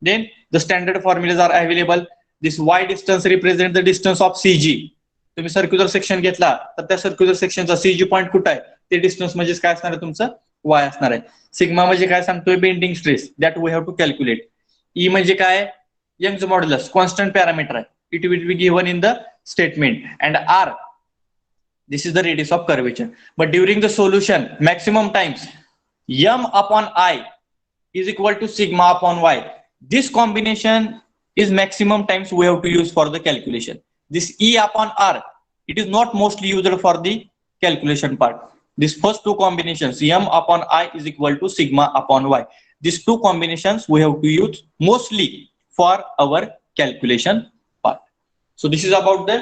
then the standard formulas are available. This y distance represents the distance of CG. तुम्ही circular section घेतला तर त्या circular सेक्शनचा CG point कुठे आहे ते distance म्हणजे काय असणार आहे तुमचं y असणार आहे. सिग्मा म्हणजे काय सांगतोय bending stress, that we have to calculate. E म्हणजे काय, यंग्स मॉड्युलस कॉन्स्टंट पॅरामीटर आहे, it will be given in the statement. And R, this is the radius of curvature. But during the solution, maximum times m upon I is equal to sigma upon y. This combination is maximum times we have to use for the calculation. This E upon R, it is not mostly used for the calculation part. These first two combinations, m upon I is equal to sigma upon y, these two combinations we have to use mostly for our calculation part. So this is about the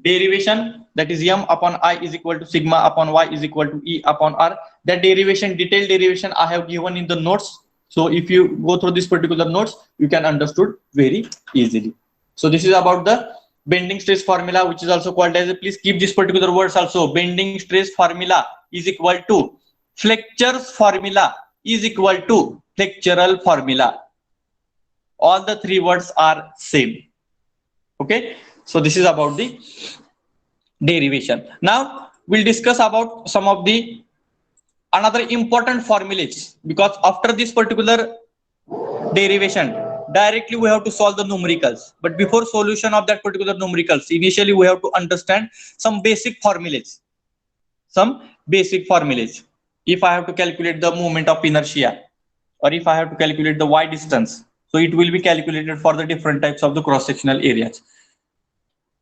derivation, that is m upon I is equal to sigma upon y is equal to E upon R. That derivation, detailed derivation I have given in the notes. So if you go through this particular notes, you can understood very easily. So this is about the bending stress formula, which is also called as, please keep this particular words also, bending stress formula is equal to Fletcher's formula is equal to flexural formula. All the three words are same. Okay, so this is about the derivation. Now we'll discuss about some of the another important formulas, because after this particular derivation directly we have to solve the numericals. But before solution of that particular numericals, initially we have to understand some basic formulas. If I have to calculate the moment of inertia, or if I have to calculate the y distance, so it will be calculated for the different types of the cross sectional areas.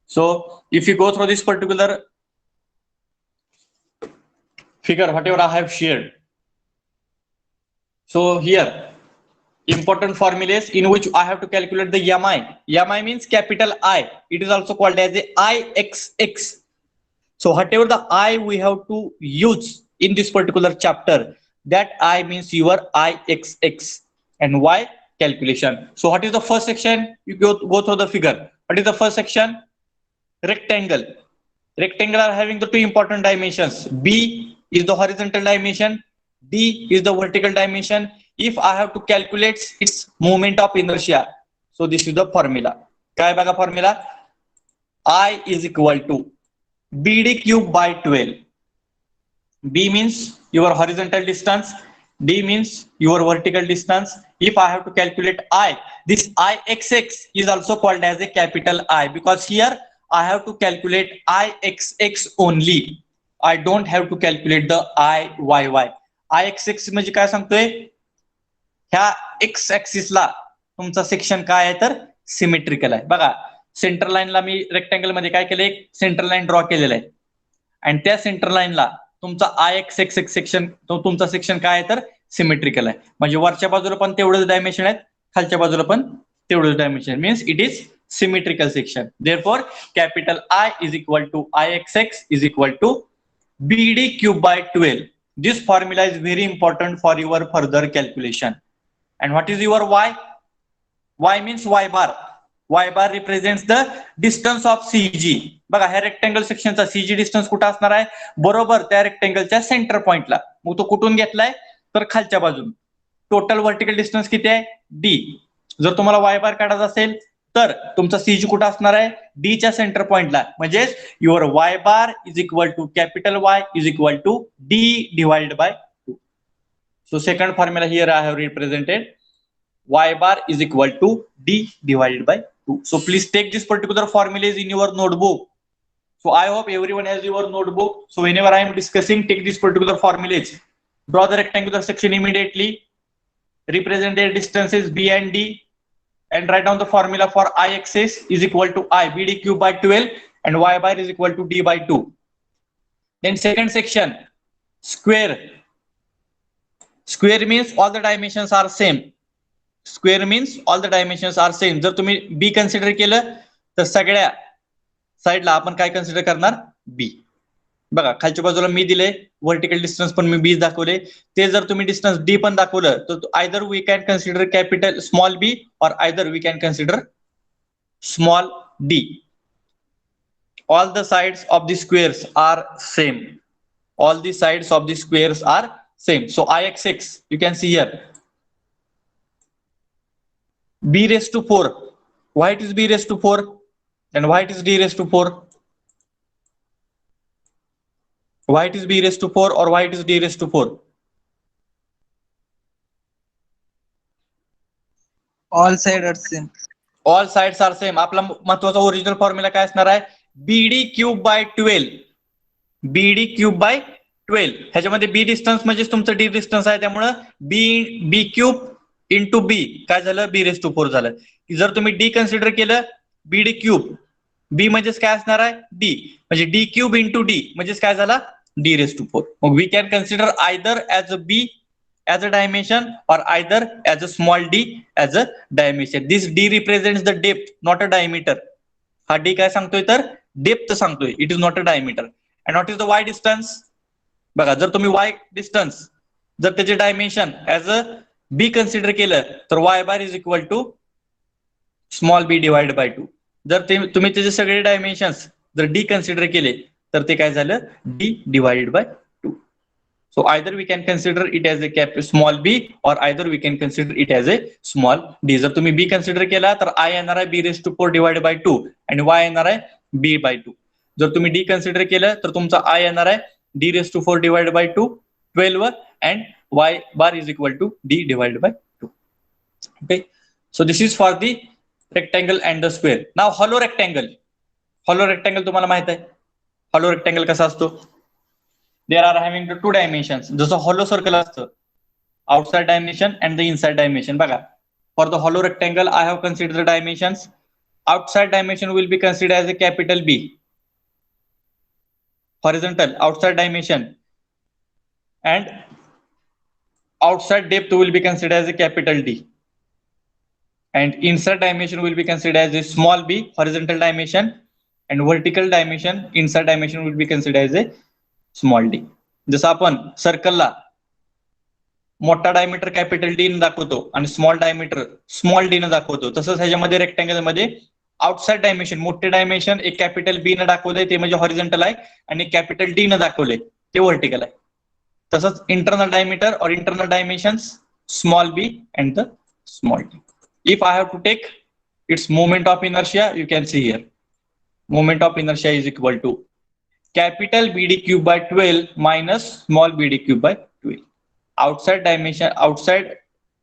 So if you go through this particular figure, whatever I have shared, so here important formulas in which I have to calculate the MI. MI means capital I. It is also called as a IXX. So whatever the I we have to use in this particular chapter, that I means your IXX and Y calculation. So what is the first section? You go through the figure. What is the first section? Rectangle. Rectangle are having the two important dimensions. B is the horizontal dimension. D is the vertical dimension. If I have to calculate its moment of inertia, so this is the formula. काय बघा formula? I is equal to BD cube by 12. B means your horizontal distance. D means your vertical distance. If I have to calculate I, this IXX is also called as a capital I, because here I have to calculate IXX only. I don't have to calculate the IYY. IXX म्हणजे काय सांगतोय? ह्या x ऍक्सिसला तुमचा section काय आहे तर symmetrical आहे. बघा सेंटर लाईनला मी रेक्टँगल मध्ये काय केलं, एक सेंटर लाईन ड्रॉ केलेलं आहे आणि त्या सेंटर लाईनला तुमचा IXX सेक्शन, तुमचा सेक्शन काय आहे तर सिमेट्रिकल आहे. म्हणजे वरच्या बाजूला पण तेवढंच डायमेन्शन आहेत, खालच्या बाजूला पण तेवढंच dimension, means it is symmetrical section. Therefore, capital I is equal to IXX is equal to BD cube by 12. This formula is very important for your further calculation. And what is your Y? Y means Y bar. Y bar represents the distance of CG. बघा ह्या rectangle सेक्शनचा CG distance कुठं असणार आहे? बरोबर त्या रेक्टँगलच्या centre पॉइंटला. मग तो कुठून घेतलाय तर खालच्या बाजून. टोटल व्हर्टिकल डिस्टन्स किती आहे? D. जर तुम्हाला Y बार काढायचा असेल तर तुमचा CG कुठं असणार आहे? D च्या सेंटर पॉइंटला. म्हणजे your Y bar is equal to capital Y is equal to D divided by 2. So second formula here I have represented. Y bar is equal to D divided by 2. So please take this particular formulas in your notebook. So I hope everyone has your notebook. So whenever I am discussing, take this particular formulas. Draw the rectangular section immediately. Represent their distances B and D. And write down the formula for IXX is equal to I BD cube by 12 and Y bar is equal to D by 2. Then second section, square. Square means all the dimensions are same. Square means all the dimensions are same. जर तुम्ही B consider केलं तर सगळ्या साइडला आपण काय consider करणार? B. बघा खालच्या बाजूला मी दिले, व्हर्टिकल डिस्टन्स पण मी B दाखवले. ते जर तुम्ही डिस्टन्स D पण दाखवलं तर either we can consider capital small b और either we can consider small d. All the sides of the squares are same. All the sides of the squares are same. So IXX you can see here. B raised to 4. Why it is B raised to 4 and why it is D raised to 4? Why it is B raised to 4 or why it is D raised to 4? All sides are same. All sides are same. आपला महत्वाचा original formula काय असणार आहे? BD cube by 12. BD cube by 12. ह्याच्यामध्ये B distance म्हणजे तुमचं D distance आहे, त्यामुळे B क्यूब इंटू B काय झालं? B रेस टू 4 झालं. जर तुम्ही D कन्सिडर केलं BD क्यूब, B म्हणजेच काय असणार आहे? D, म्हणजे D क्यूब इंटू D म्हणजेच काय झाला? D raise to 4. मग we can consider either as a B as a dimension or either as a small d as a dimension. This d represents the depth, not a diameter. हा d काय सांगतोय तर depth सांगतोय, it is not a diameter. And what is the y distance? बघा जर तुम्ही y distance जर त्याचे dimension as a b consider केलं तर y bar is equal to small b divide by 2. जर तुम्ही त्याचे सगळे डायमेन्शन्स जर d कन्सिडर केले तर ते काय झालं? d divided by 2. So either we can consider it as a small b or either we can consider it as a small d. जर तुम्ही b consider केला तर I येणार आहे b raised to 4 divided by 2 आणि y येणार आहे b by 2. जर तुम्ही d consider केलं तर तुमचा I येणार आहे d raised to 4 divided by 2 12 and y bar is equal to d divided by 2. Okay, so this is for the rectangle and the square. Now hollow rectangle. Hollow rectangle तुम्हाला माहित आहे hollow rectangle कसा असतो? There are having the two dimensions. जसं hollow circle असतं, outside dimension and the inside dimension. बघा for the hollow rectangle I have considered the dimensions. Outside dimension will be considered as a capital B. Horizontal outside dimension and outside depth will be considered as a capital D. and inside dimension will be considered as a small b, horizontal dimension, and vertical dimension, inside dimension will be considered as a small d. जसं आपण सर्कलला मोठा diameter capital D ने दाखवतो आणि small diameter small D ने दाखवतो, तसंच ह्याच्यामध्ये रेक्टँगल मध्ये आउटसाइड डायमेन्शन मोठे डायमेन्शन एक कॅपिटल बी ने दाखवलंय ते म्हणजे हॉरिझॉन्टल आहे आणि कॅपिटल डी ने दाखवलंय ते व्हर्टिकल आहे. तसंच इंटरनल डायमीटर और internal dimensions small B and the small D. If I have to take its moment of inertia, you can see here. Moment of inertia is equal to capital BD cube by 12 minus small BD cube by 12. Outside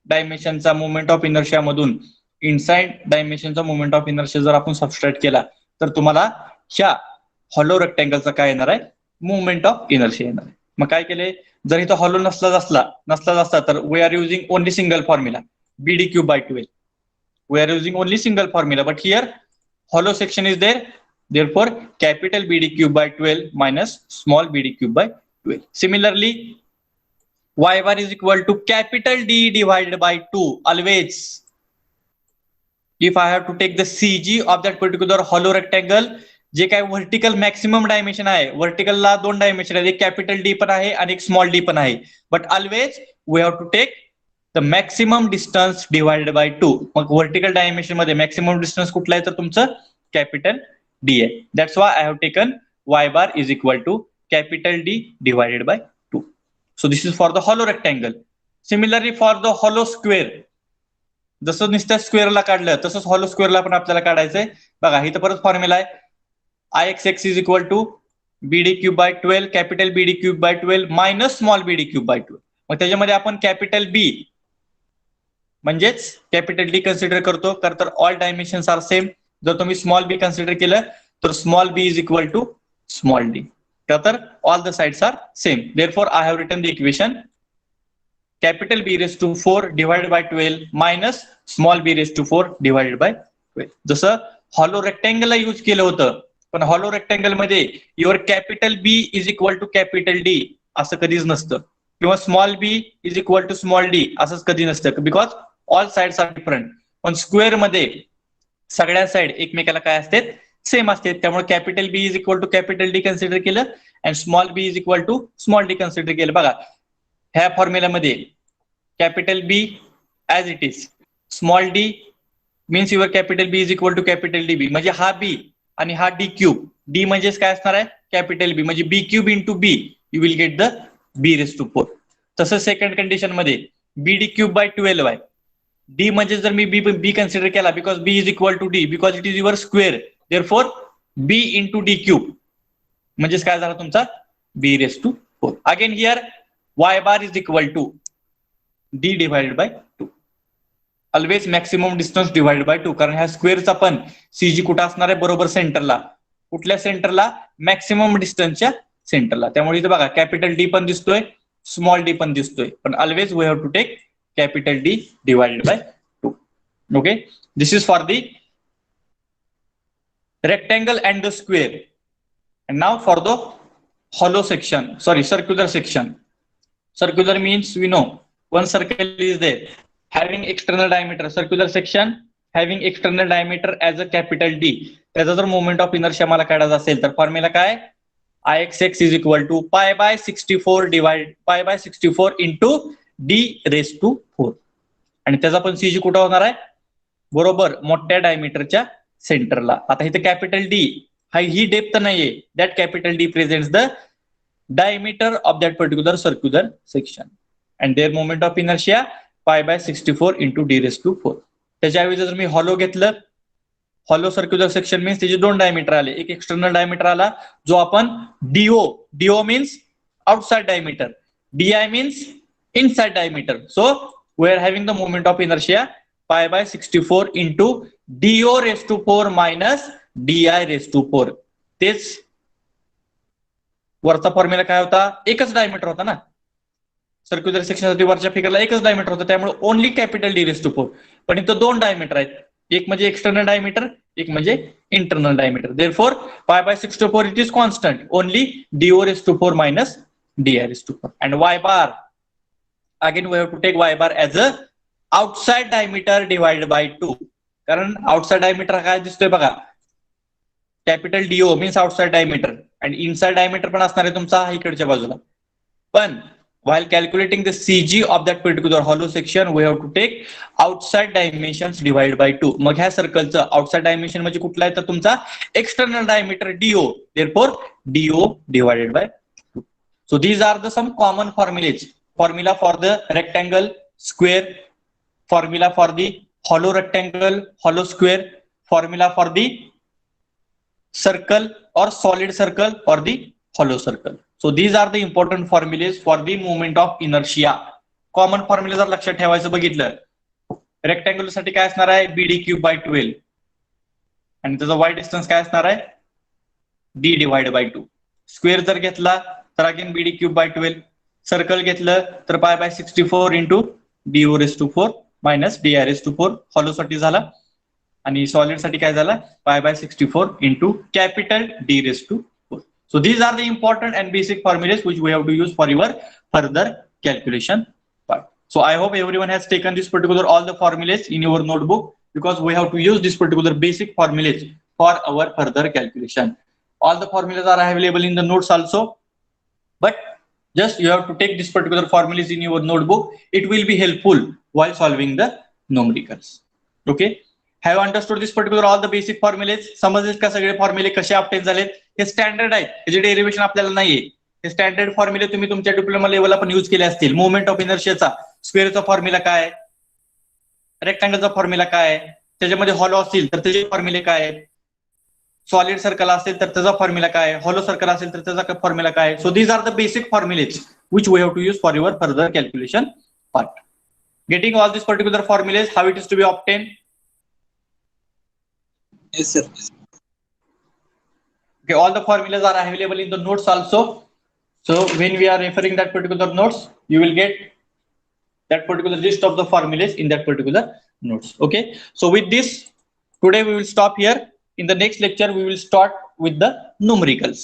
dimension चा moment of inertia मधून inside dimension चा moment of inertia जर आपण subtract केला तर तुम्हाला ह्या hollow रेक्टँगलचा काय येणार आहे, मोमेंट ऑफ इनर्शिया येणार आहे. मग काय केले, जर इथं हॉलो नसला असता तर we are using only single formula BD cube by 12. We are using only single formula, but here hollow section is there. Therefore, capital BD cube by 12 minus small BD cube by 12. Similarly, y bar is equal to capital D divided by 2. Always, if I have to take the CG of that particular hollow rectangle, जे काय vertical maximum dimension आहे, व्हर्टिकलला 2 dimension आहेत, एक capital D पण आहे आणि एक small D पण आहे. But always we have to take the maximum distance divided by 2. मग व्हर्टिकल डायमेन्शन मध्ये मॅक्सिमम डिस्टन्स कुठला आहे तर तुमचं कॅपिटल डी आहे. That's why I have taken y bar is equal to capital D divided by 2. So this is for the hollow rectangle. Similarly for the hollow square, जसं नुसत्या स्क्वेअरला काढलं तसंच हॉलो स्क्वेअरला पण आपल्याला काढायचंय. बघा इथं परत फॉर्म्युला आहे Ixx is equal to BD cube by 12 capital BD cube by 12 minus small BD cube by 12. मग त्याच्यामध्ये आपण कॅपिटल बी म्हणजेच कॅपिटल डी कन्सिडर करतो, तर ऑल डायमेन्शन्स आर सेम. जर तुम्ही स्मॉल बी कन्सिडर केलं तर small B is equal to small D, तर all the sides are same. Therefore I have written the equation capital B raise to 4 divided by 12 minus small B raise to 4 divided by 12. जसं hollow रेक्टँगलला use केलं होतं, पण hollow rectangle मध्ये your capital B is equal to capital D असं कधीच नसतं, किंवा small B is equal to small D असंच कधी नसतं, because all sides are different. पण स्क्वेअर मध्ये सगळ्या साइड एकमेकाला काय असते, सेम असते. त्यामुळे capital B is equal to capital D consider केलं आणि small B is equal to small D consider केलं. बघा ह्या फॉर्म्युलामध्ये capital B as it is, small D means your capital B is equal to capital D B, म्हणजे हा B आणि हा डी क्यूब. डी म्हणजेच काय असणार आहे, कॅपिटल बी, म्हणजे B cube into B you will get the B raise to 4. तसंच सेकंड कंडिशन मध्ये BD क्यूब बाय 12 आहे. डी म्हणजे जर मी बी कन्सिडर केला, because B is equal to D, because it is your square, therefore B into D cube म्हणजेच काय झाला तुमचा B raise to 4. Again here y bar is equal to D divided by 2. Always maximum distance divided by 2, कारण ह्या स्क्वेअरचा पण CG कुठं असणार आहे, बरोबर सेंटरला. कुठल्या सेंटरला, मॅक्सिमम डिस्टन्सच्या सेंटरला. त्यामुळे इथं बघा कॅपिटल डी पण दिसतोय, स्मॉल डी पण दिसतोय, पण always we have to take capital D divided by 2. Okay, this is for the rectangle and the square. And now for the hollow section, sorry, circular section. Circular means we know one circle is there having external diameter. Circular section having external diameter as a capital D. त्याचा जर moment of inertia मला काढायचा असेल तर formula काय, Ixx is equal to pi by 64 into D raised to 4. आणि त्याचा पण सीजी कुठं होणार आहे, बरोबर मोठ्या डायमीटरच्या सेंटरला. आता इथे कॅपिटल डी ही डेप्थ नाहीये, that capital D presents the diameter of that particular circular section and their moment of inertia pi by 64 into D raise to 4. त्याच्याऐवजी जर मी हॉलो घेतलं, हॉलो सर्क्युलर सेक्शन मीन्स त्याचे 2 डायमीटर आले, एक external diameter आला जो आपण DO means outside diameter, DI means inside diameter. So we are having the moment of inertia pi by 64 into DO raise to 4 minus DI raise to 4. तेच वरचा formula काय होता, एकच डायमीटर होता ना सर्क्युलर सेक्शनसाठी, वरच्या फिगरला एकच डायमीटर होता, त्यामुळे only capital D raise to 4. पण इथं 2 डायमीटर आहेत, एक म्हणजे एक्सटर्नल डायमीटर, एक म्हणजे internal diameter. Therefore pi by 64 it is constant, only DO raise to 4 minus DI raise to 4. And Y bar, again we have to take Y bar as a outside diameter divide by 2. कारण outside diameter काय दिसतोय बघा, capital DO means outside diameter, आणि inside diameter पण असणार आहे तुमचा इकडच्या बाजूला. पण while calculating the CG of that particular hollow section we have to take outside dimensions divided by 2. मग ह्या सर्कलचं आउटसाइड डायमेन्शन म्हणजे कुठला आहे तर तुमचा external diameter DO, therefore DO divided by 2. So these are the some common formulas. Formula for the rectangle, square, formula for the hollow rectangle, hollow square, formula for the circle or solid circle or the hollow circle. So these are the important formulas for the moment of inertia. Common formula जर लक्षात ठेवायचं बघितलं, rectangular साठी काय असणार आहे BD cube by 12, आणि त्याचा वाय डिस्टन्स काय असणार आहे डी डिवाइड बाय 2. स्क्वेअर जर घेतला तर again BD cube by 12, circle घेतलं तर pi by 64 into D O raise to 4 minus D R raise to 4, hollow साठी झाला, आणि सॉलिड साठी काय झाला pi by 64 into capital D raise to 4. So these are the important and basic formulas which we have to use for your further calculation part. So I hope everyone has taken this particular all the formulas in your notebook, because we have to use this particular basic formulas for our further calculation. All the formulas are available in the notes also, but just you have to take this particular formulas in your notebook. It will be helpful while solving the numericals. Okay. Have you understood this particular all the basic formulas? समजले का सगळे फॉर्म्युले कसे obtain झालेत? हे standard आहेत, त्याचे derivation आपल्याला नाहीये. हे standard फॉर्म्युले तुम्ही तुमच्या डिप्लोमा लेवलला पण यूज केले असतील. मोमेंट ऑफ इनर्शियाचा स्क्वेअरचा फॉर्म्युला काय, रेक्टँगलचा फॉर्म्युला काय, त्याच्यामध्ये हॉलो असतील तर त्याचे फॉर्म्युले काय, सॉलिड सर्कल असेल तर त्याचा फॉर्म्युला काय, हॉलो सर्कल असेल तर त्याचा फॉर्म्युला काय. So these are the basic formulas which we have to use for your further calculation part. Getting all this particular formulas, how it is to be obtain? Yes, sir. Okay, all the formulas are available in the notes also. So when we are referring that particular notes, you will get that particular list of the formulas in that particular notes. Okay. So with this, today we will stop here. In the next lecture, we will start with the numericals.